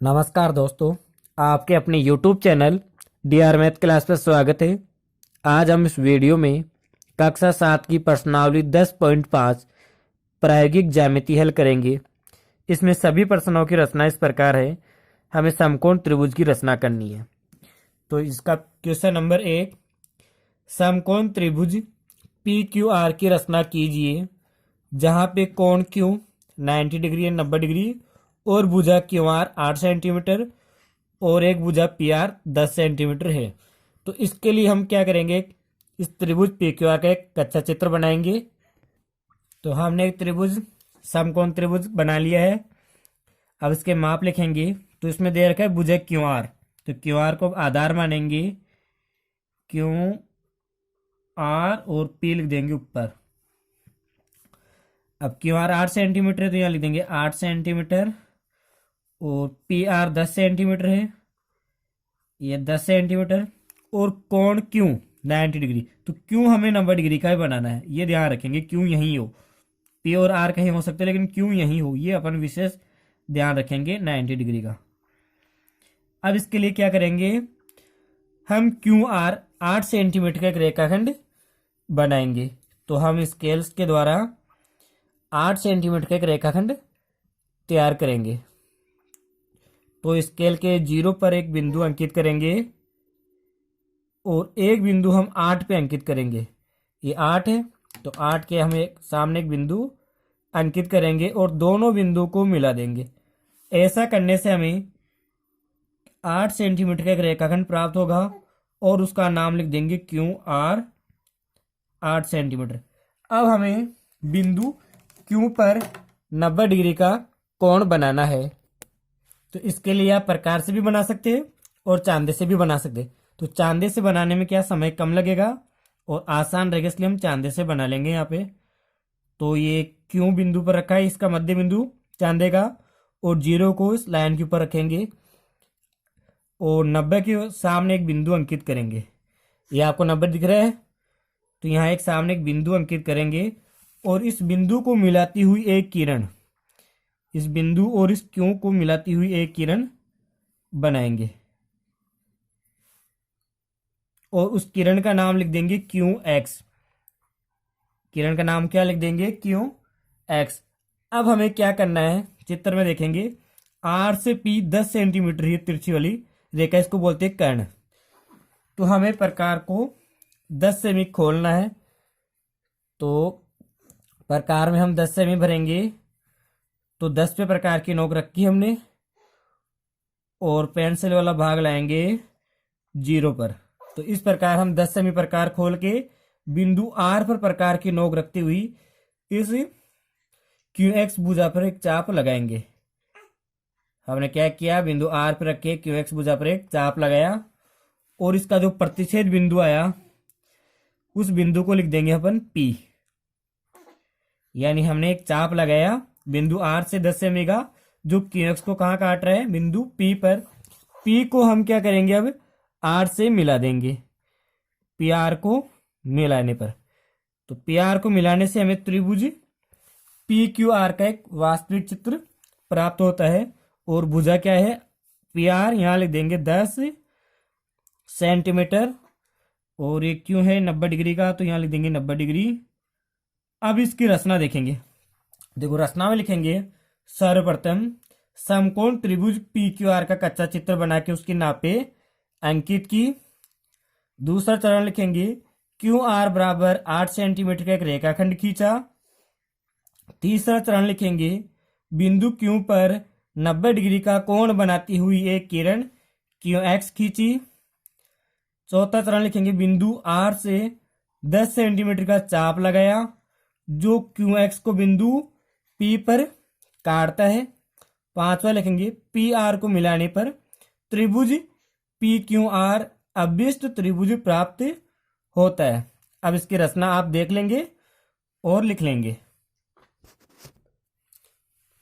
नमस्कार दोस्तों, आपके अपने YouTube channel DR math class पर स्वागत है। आज हम इस वीडियो में कक्षा 7 की प्रश्नावली 10.5 प्रायोगिक ज्यामिति हल करेंगे। इसमें सभी प्रश्नों की रचना इस प्रकार है। हमें समकोण त्रिभुज की रचना करनी है। तो इसका क्वेश्चन नंबर 1, समकोण त्रिभुज PQR की रचना कीजिए जहाँ पे कोण Q 90 डिग्री है, 90 डिग्री और भुजा QR 8 सेंटीमीटर और एक भुजा PR 10 सेंटीमीटर है। तो इसके लिए हम क्या करेंगे, इस त्रिभुज PQR का एक कच्चा चित्र बनाएंगे। तो हमने एक त्रिभुज समकोण त्रिभुज बना लिया है। अब इसके माप लिखेंगे। तो इसमें दे रखा है भुजा QR, तो QR को आधार मानेंगे, QR और P लिख देंगे ऊपर। अब QR 8 सेंटीमीटर है तो यहाँ लिख देंगे 8 सेंटीमीटर और PR 10 सेंटीमीटर है, ये 10 सेंटीमीटर और कोण Q 90 डिग्री। तो Q हमें 90 डिग्री का ही बनाना है, ये ध्यान रखेंगे। Q यहीं हो, P और R कहीं हो सकते हैं लेकिन Q यहीं हो, ये अपन विशेष ध्यान रखेंगे 90 डिग्री का। अब इसके लिए क्या करेंगे, हम QR 8 सेंटीमीटर का एक रेखाखंड बनाएंगे। तो हम स्केल्स के द्वारा 8 सेंटीमीटर का एक रेखाखंड तैयार करेंगे। तो स्केल के 0 पर एक बिंदु अंकित करेंगे और एक बिंदु हम 8 पे अंकित करेंगे। ये 8 है तो 8 के हम एक सामने एक बिंदु अंकित करेंगे और दोनों बिंदु को मिला देंगे। ऐसा करने से हमें 8 सेंटीमीटर का एक रेखाखंड प्राप्त होगा और उसका नाम लिख देंगे QR 8 सेंटीमीटर। अब हमें बिंदु Q पर 90 डिग्री का कोण बनाना है। तो इसके लिए आप प्रकार से भी बना सकते हैं और चांदे से भी बना सकते हैं। तो चांदे से बनाने में क्या समय कम लगेगा और आसान रहेगा, इसलिए हम चांदे से बना लेंगे यहाँ पे। तो ये Q बिंदु पर रखा है, इसका मध्य बिंदु चांदे का, और 0 को इस लाइन के ऊपर रखेंगे और 90 के सामने एक बिंदु अंकित करेंगे। ये आपको 90 दिख रहा है तो यहाँ एक सामने एक बिंदु अंकित करेंगे और इस बिंदु को मिलाती हुई एक किरण, इस बिंदु और इस Q को मिलाती हुई एक किरण बनाएंगे और उस किरण का नाम लिख देंगे QX। किरण का नाम क्या लिख देंगे, QX। अब हमें क्या करना है, चित्र में देखेंगे R से P 10 सेंटीमीटर ही तिरछी वाली रेखा, इसको बोलते हैं कर्ण। तो हमें प्रकार को 10 सेमी खोलना है। तो प्रकार में हम 10 सेमी भरेंगे। तो 10 पे प्रकार की नोक रखी हमने और पेंसिल वाला भाग लाएंगे 0 पर। तो इस प्रकार हम 10 सेमी प्रकार खोल के बिंदु R पर प्रकार की नोक रखती हुई इस QX भुजा पर एक चाप लगाएंगे। हमने क्या किया, बिंदु R पर रख के QX भुजा पर एक चाप लगाया और इसका जो प्रतिच्छेद बिंदु आया उस बिंदु को लिख देंगे अपन P। यानी हमने एक चाप लगाया बिंदु R से 10 सेमी का, जो QX को कहाँ काट रहा है, बिंदु P पर। P को हम क्या करेंगे, अब R से मिला देंगे PR को मिलाने पर। तो PR को मिलाने से हमें त्रिभुज PQR का एक वास्तविक चित्र प्राप्त होता है। और भुजा क्या है, PR यहाँ लिख देंगे 10 सेंटीमीटर और ये Q है 90 डिग्री का, तो यहाँ लिख देंगे 90 डिग्री। अब इसकी रचना देखेंगे। देखो रचना में लिखेंगे, सर्वप्रथम समकोण त्रिभुज PQR का कच्चा चित्र बना के उसकी नापे अंकित की। दूसरा चरण लिखेंगे, QR बराबर 8 सेंटीमीटर का एक रेखाखंड खींचा। तीसरा चरण लिखेंगे, बिंदु Q पर 90 डिग्री का कोण बनाती हुई एक किरण QX खींची। चौथा चरण लिखेंगे, बिंदु R से 10 सेंटीमीटर का चाप लगाया जो QX को बिंदु P पर काटता है। पांचवा लिखेंगे, PR को मिलाने पर त्रिभुज PQR अभिष्ट त्रिभुज प्राप्त होता है। अब इसकी रचना आप देख लेंगे और लिख लेंगे।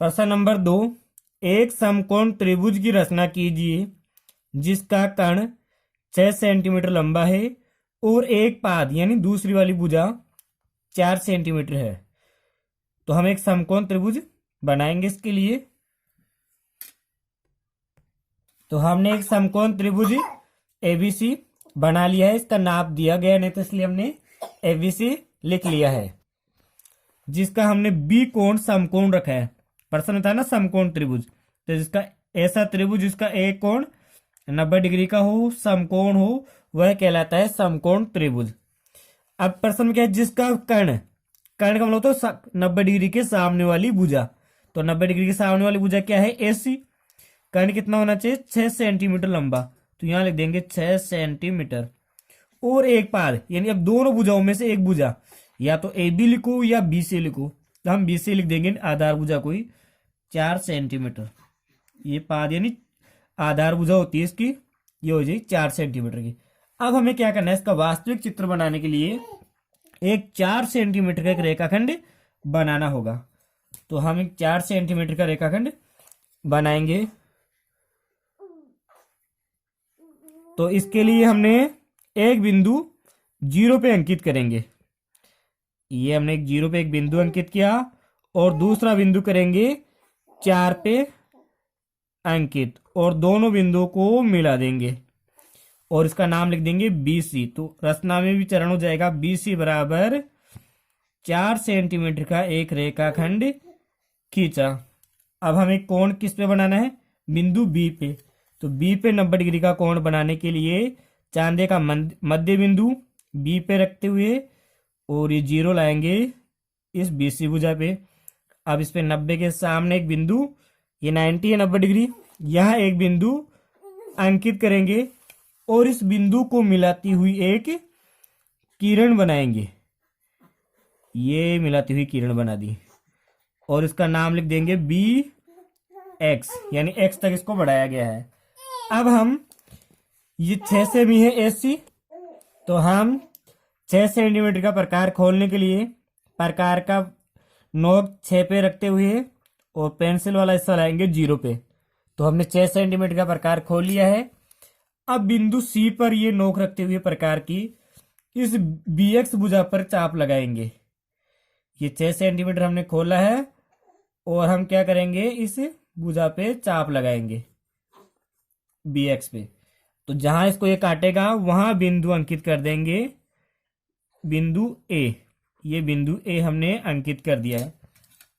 प्रश्न नंबर 2, एक समकोण त्रिभुज की रचना कीजिए जिसका कर्ण 6 सेंटीमीटर लंबा है और एक पाद यानी दूसरी वाली भुजा 4 सेंटीमीटर है। तो हम एक समकोण त्रिभुज बनाएंगे। इसके लिए तो हमने एक समकोण त्रिभुज एबीसी बना लिया है, इसका नाप दिया गया नहीं तो इसलिए हमने एबीसी लिख लिया है, जिसका हमने बी कोण समकोण रखा है। प्रश्न था ना समकोण त्रिभुज, तो जिसका ऐसा त्रिभुज जिसका एक कोण 90 डिग्री का हो, समकोण हो, वह कहलाता है समकोण त्रिभुज। अब प्रश्न में क्या है, जिसका कर्ण कर्ण का मतलब तो 90 डिग्री के सामने वाली भुजा, तो 90 डिग्री के सामने वाली भुजा क्या है, एसी। कर्ण कितना होना चाहिए, 6 सेंटीमीटर लंबा, तो यहां लिख देंगे 6 सेंटीमीटर। और एक पाद, यानी अब दोनों भुजाओं में से एक भुजा, या तो ए बी लिखो या बी सी लिखो, तो हम बी सी लिख देंगे आधार भुजा कोई 4 सेंटीमीटर। ये पाद यानी आधार भुजा होती है इसकी, ये हो जाएगी 4 सेंटीमीटर की। अब हमें क्या करना है, इसका वास्तविक चित्र बनाने के लिए एक 4 सेंटीमीटर का एक रेखाखंड बनाना होगा। तो हम एक 4 सेंटीमीटर का रेखाखंड बनाएंगे। तो इसके लिए हमने एक बिंदु 0 पे अंकित करेंगे। ये हमने एक 0 पे एक बिंदु अंकित किया और दूसरा बिंदु करेंगे 4 पे अंकित, और दोनों बिंदुओं को मिला देंगे और इसका नाम लिख देंगे BC। तो रचना में भी चरण हो जाएगा BC बराबर 4 सेंटीमीटर का एक रेखाखंड खींचा। अब हमें कोण किस पे बनाना है, बिंदु B पे। तो B पे 90 डिग्री का कोण बनाने के लिए चांदे का मध्य बिंदु B पे रखते हुए और ये 0 लाएंगे इस BC भुजा पे। अब इस पे 90 के सामने एक बिंदु, ये 90 है 90 डिग्री, यहाँ एक बिंदु अंकित करेंगे और इस बिंदु को मिलाती हुई एक किरण बनाएंगे। ये मिलाती हुई किरण बना दी और इसका नाम लिख देंगे BX, यानी X तक इसको बढ़ाया गया है। अब हम ये 6 सेमी है AC, तो हम 6 सेंटीमीटर का प्रकार खोलने के लिए प्रकार का नोक 6 पे रखते हुए और पेंसिल वाला हिस्सा लाएंगे 0 पे। तो हमने 6 सेंटीमीटर का प्रकार खोल लिया है। अब बिंदु C पर ये नोक रखते हुए प्रकार की इस BX भुजा पर चाप लगाएंगे। ये 6 सेंटीमीटर हमने खोला है और हम क्या करेंगे, इस भुजा पे चाप लगाएंगे BX पे। तो जहां इसको ये काटेगा वहां बिंदु अंकित कर देंगे, बिंदु A। ये बिंदु A हमने अंकित कर दिया है।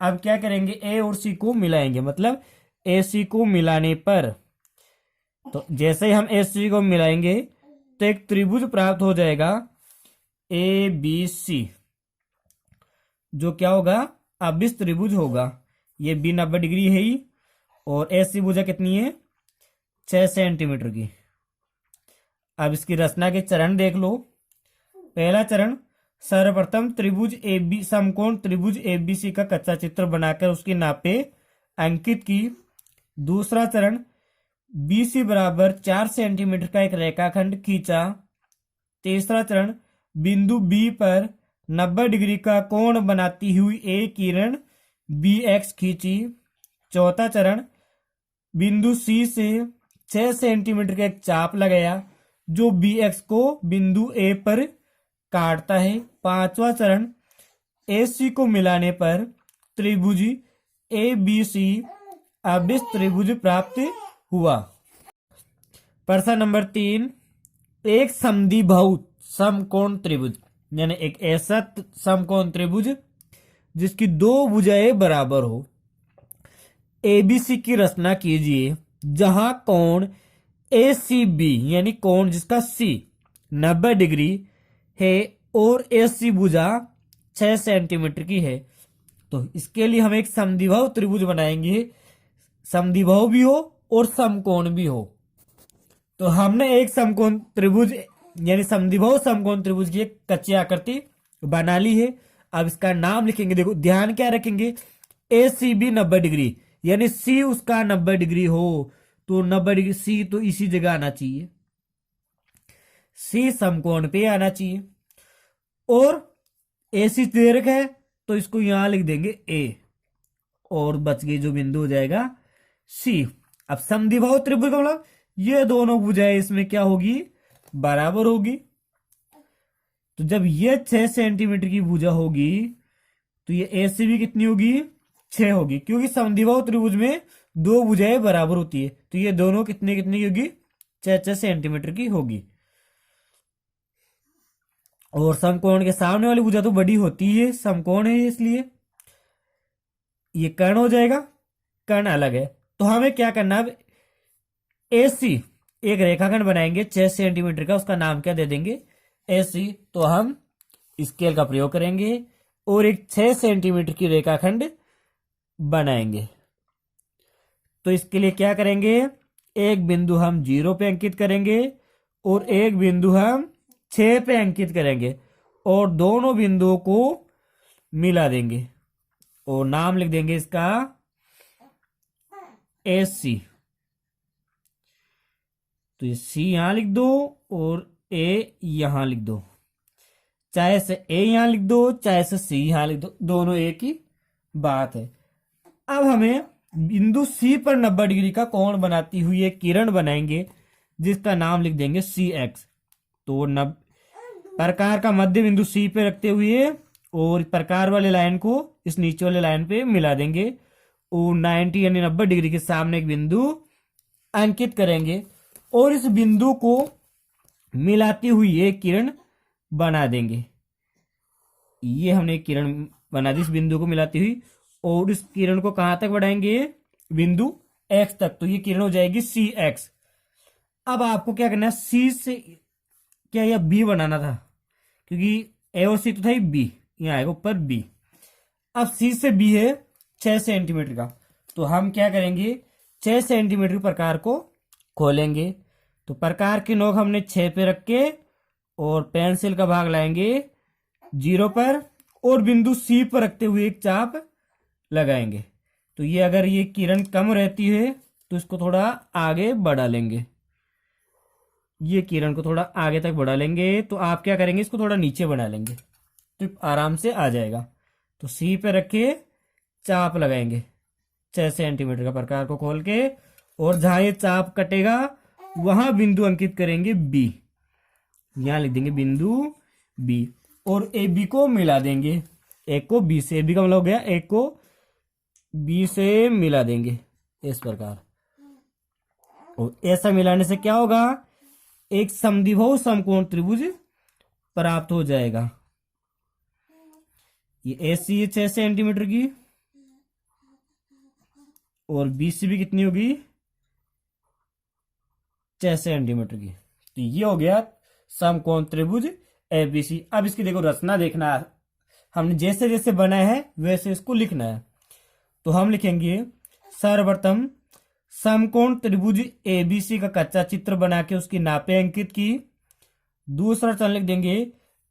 अब क्या करेंगे, A और C को मिलाएंगे, मतलब AC को मिलाने पर, तो जैसे ही हम AC को मिलाएंगे तो एक त्रिभुज प्राप्त हो जाएगा ABC, जो क्या होगा, अभिष्ट त्रिभुज होगा। ये B 90 डिग्री है ही और AC भुजा कितनी है, 6 सेंटीमीटर की। अब इसकी रचना के चरण देख लो। पहला चरण, सर्वप्रथम त्रिभुज AB समकोण त्रिभुज ABC का कच्चा चित्र बनाकर उसकी नापे अंकित की। दूसरा चरण, BC बराबर 4 सेंटीमीटर का एक रेखाखंड खींचा। तीसरा चरण, बिंदु B पर 90 डिग्री का कोण बनाती हुई एक किरण BX खींची। चौथा चरण, बिंदु C से 6 सेंटीमीटर का एक चाप लगाया जो BX को बिंदु A पर काटता है। पांचवा चरण, AC को मिलाने पर त्रिभुज ABC अभिष्ट त्रिभुज प्राप्त हुआ। प्रश्न नंबर 3, एक समद्विबाहु समकोण त्रिभुज, यानी एक ऐसा समकोण त्रिभुज जिसकी दो भुजाएं बराबर हो, ABC की रचना कीजिए जहां कोण ACB यानी कोण जिसका C 90 डिग्री है और AC भुजा 6 सेंटीमीटर की है। तो इसके लिए हम एक समद्विबाहु त्रिभुज बनाएंगे, समद्विबाहु भी हो और समकोण भी हो। तो हमने एक समकोण त्रिभुज यानी समद्विबाहु समकोण त्रिभुज की एक कच्ची आकृति बना ली है। अब इसका नाम लिखेंगे, देखो ध्यान क्या रखेंगे, ACB 90 डिग्री, यानी C उसका 90 डिग्री हो तो 90 डिग्री C तो इसी जगह आना चाहिए, C समकोण पे आना चाहिए। और AC दे रखा है तो इसको यहां लिख देंगे A और बच गई जो बिंदु हो जाएगा C। अब समद्विबाहु त्रिभुज का मतलब ये दोनों भुजाएं इसमें क्या होगी, बराबर होगी। तो जब ये 6 सेंटीमीटर की भुजा होगी तो ये AC भी कितनी होगी, 6 होगी, क्योंकि समद्विबाहु त्रिभुज में दो भुजाएं बराबर होती है, तो ये दोनों कितने कितने की होगी, 6 सेंटीमीटर की होगी। और समकोण के सामने वाली भुजा तो बड़ी होती है, समकोण है इसलिए ये कर्ण हो जाएगा, कर्ण अलग है। तो हमें क्या करना है, एसी एक रेखाखंड बनाएंगे 6 सेंटीमीटर का, उसका नाम क्या दे देंगे, एसी। तो हम स्केल का प्रयोग करेंगे और एक 6 सेंटीमीटर की रेखाखंड बनाएंगे। तो इसके लिए क्या करेंगे, एक बिंदु हम 0 पे अंकित करेंगे और एक बिंदु हम 6 पे अंकित करेंगे और दोनों बिंदुओं को मिला देंगे और नाम लिख देंगे इसका AC। तो ये C यहां लिख दो और A यहां लिख दो, चाहे से A यहां लिख दो चाहे से C यहां लिख दो, दोनों एक ही बात है। अब हमें बिंदु C पर 90 डिग्री का कोण बनाती हुई एक किरण बनाएंगे जिसका नाम लिख देंगे CX। तो प्रकार का मध्य बिंदु C पे रखते हुए और प्रकार वाले लाइन को इस नीचे वाले लाइन पे मिला देंगे और 90 यानी 90 डिग्री के सामने एक बिंदु अंकित करेंगे और इस बिंदु को मिलाती हुई एक किरण बना देंगे। ये हमने एक किरण बना दी इस बिंदु को मिलाती हुई और इस किरण को कहां तक बढ़ाएंगे, बिंदु X तक। तो ये किरण हो जाएगी CX। अब आपको क्या करना है, C से क्या यह B बनाना था, क्योंकि A और C तो था ही, B यहाँ आएगा ऊपर B। अब C से B है 6 सेंटीमीटर का, तो हम क्या करेंगे, 6 सेंटीमीटर प्रकार को खोलेंगे। तो प्रकार की नोक हमने 6 पे रख के और पेंसिल का भाग लाएंगे 0 पर और बिंदु C पर रखते हुए एक चाप लगाएंगे। तो ये अगर ये किरण कम रहती है तो इसको थोड़ा आगे बढ़ा लेंगे, ये किरण को थोड़ा आगे तक बढ़ा लेंगे। तो आप क्या करेंगे, इसको थोड़ा नीचे बढ़ा लेंगे तो आराम से आ जाएगा। तो C पे रखे चाप लगाएंगे 6 सेंटीमीटर का प्रकार को खोल के और जहां ये चाप कटेगा वहां बिंदु अंकित करेंगे B, यहां लिख देंगे बिंदु B और AB को मिला देंगे, एक को B से, AB का मतलब हो गया एक को B से मिला देंगे इस प्रकार। और ऐसा मिलाने से क्या होगा, एक समद्विबाहु समकोण त्रिभुज प्राप्त हो जाएगा। ये AC है 6 सेंटीमीटर की और BC भी कितनी होगी, 6 सेंटीमीटर की। तो ये हो गया समकोण त्रिभुज ABC। अब इसकी देखो रचना देखना, हमने जैसे जैसे बनाया है वैसे इसको लिखना है। तो हम लिखेंगे सर्वप्रथम समकोण त्रिभुज ABC का कच्चा चित्र बना के उसकी नापे अंकित की। दूसरा चरण लिख देंगे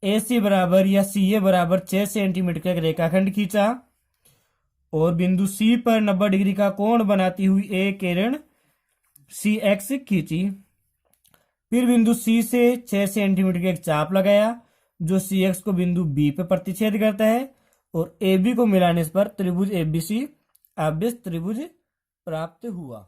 AC बराबर या CA बराबर 6 सेंटीमीटर का एक रेखाखंड खींचा और बिंदु C पर 90 डिग्री का कोण बनाती हुई एक किरण CX खींची। फिर बिंदु C से 6 सेंटीमीटर का एक चाप लगाया जो CX को बिंदु B पे प्रतिच्छेद करता है और AB को मिलाने पर त्रिभुज ABC आव्यस्त त्रिभुज प्राप्त हुआ।